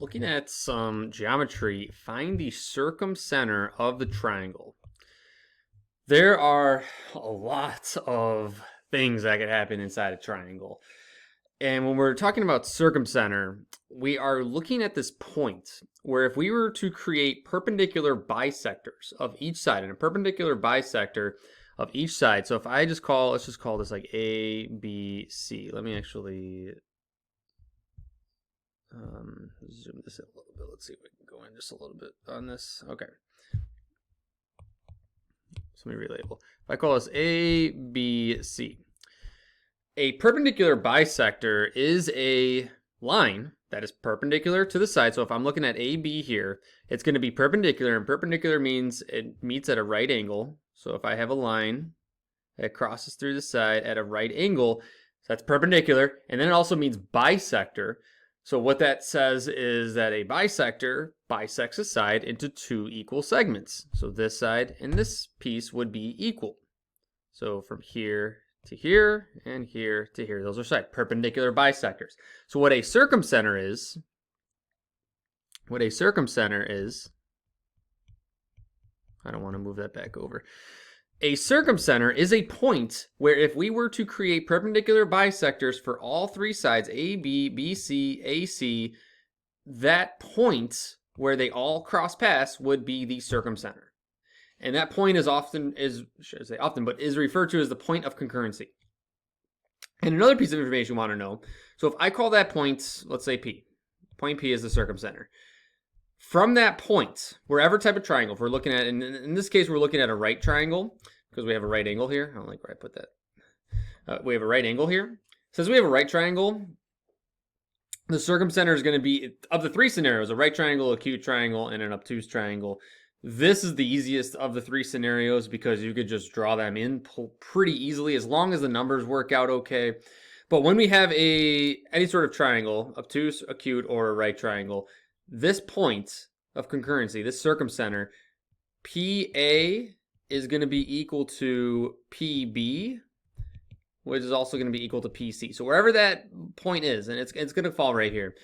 Looking at some geometry, find the circumcenter of the triangle. There are a lot of things that could happen inside a triangle. And when we're talking about circumcenter, we are looking at this point where if we were to create perpendicular bisectors of each side, and a perpendicular bisector of each side. So if I just call, let's just call this like A, B, C. Let me actually zoom this in a little bit. Let's see if we can go in just a little bit on this. Okay. So let me relabel. If I call this A, B, C. A perpendicular bisector is a line that is perpendicular to the side. So if I'm looking at AB here, it's going to be perpendicular, and perpendicular means it meets at a right angle. So if I have a line that crosses through the side at a right angle, that's perpendicular, and then it also means bisector. So what that says is that a bisector bisects a side into two equal segments. So this side and this piece would be equal. So from here to here and here to here, those are side perpendicular bisectors. So what a circumcenter is, I don't want to move that back over. A circumcenter is a point where if we were to create perpendicular bisectors for all three sides, AB, BC, AC, that point where they all cross paths would be the circumcenter. And that point is is referred to as the point of concurrency. And another piece of information you want to know, so if I call that point, let's say P, point P is the circumcenter. From that point, wherever type of triangle, if we're looking at, in this case, we're looking at a right triangle, because we have a right angle here. I don't like where I put that. We have a right angle here. Since we have a right triangle, the circumcenter is going to be, of the three scenarios, a right triangle, acute triangle, and an obtuse triangle. This is the easiest of the three scenarios because you could just draw them in pretty easily as long as the numbers work out okay. But when we have any sort of triangle, obtuse, acute, or a right triangle, this point of concurrency, this circumcenter, PA is going to be equal to PB, which is also going to be equal to PC. So wherever that point is, and it's going to fall right here.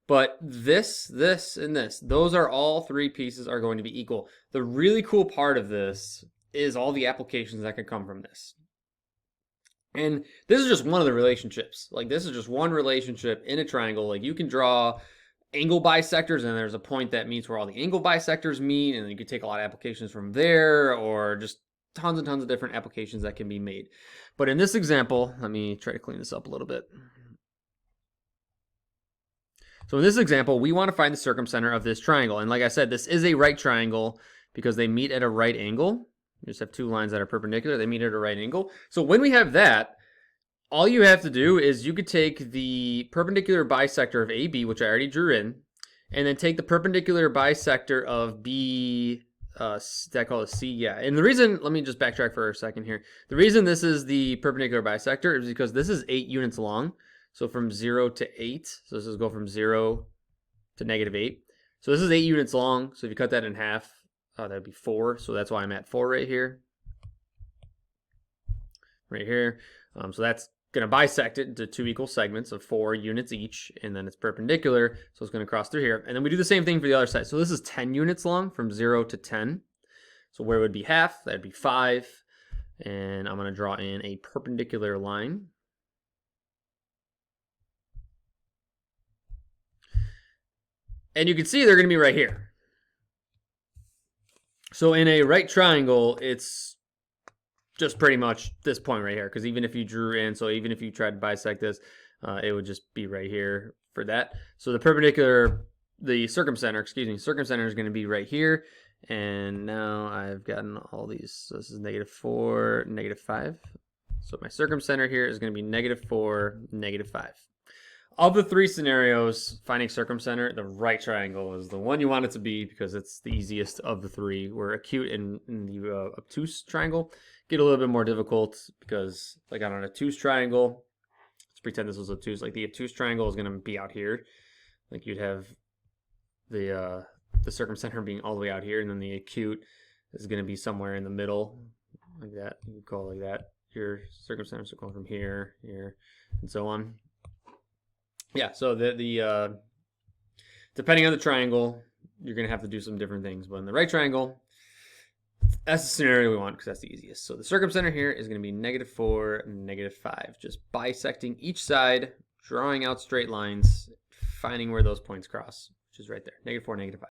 But this, and this, those are all three pieces are going to be equal. The really cool part of this is all the applications that can come from this. And this is just one of the relationships. Like this is just one relationship in a triangle. Like you can draw angle bisectors, and there's a point that meets where all the angle bisectors meet, and you could take a lot of applications from there, or just tons and tons of different applications that can be made. But in this example, let me try to clean this up a little bit. So in this example, we want to find the circumcenter of this triangle. And like I said, this is a right triangle because they meet at a right angle. You just have two lines that are perpendicular. They meet at a right angle. So when we have that, all you have to do is you could take the perpendicular bisector of AB, which I already drew in, and then take the perpendicular bisector of B, I call it C, yeah. And the reason, let me just backtrack for a second here. The reason this is the perpendicular bisector is because this is 8 units long. So from 0 to 8, so this is go from 0 to -8. So this is 8 units long, so if you cut that in half, that would be 4. So that's why I'm at 4 right here. So that's going to bisect it into two equal segments of 4 units each, and then it's perpendicular, so it's going to cross through here. And then we do the same thing for the other side. So this is 10 units long from 0 to 10. So where would be half? That'd be 5. And I'm going to draw in a perpendicular line. And you can see they're going to be right here. So in a right triangle, it's just pretty much this point right here. Because even if you drew in, so even if you tried to bisect this, it would just be right here for that. So the circumcenter is going to be right here. And now I've gotten all these. So this is -4, -5. So my circumcenter here is going to be -4, -5. Of the three scenarios, finding circumcenter, the right triangle is the one you want it to be because it's the easiest of the three. Where acute and the obtuse triangle get a little bit more difficult because, like on an obtuse triangle, let's pretend this was obtuse. Like the obtuse triangle is going to be out here. Like you'd have the circumcenter being all the way out here, and then the acute is going to be somewhere in the middle, like that. You could call it like that. Your circumcenter is going from here, here, and so on. Yeah, so the Depending on the triangle, you're going to have to do some different things. But in the right triangle, that's the scenario we want because that's the easiest. So the circumcenter here is going to be -4, -5. Just bisecting each side, drawing out straight lines, finding where those points cross, which is right there. -4, -5.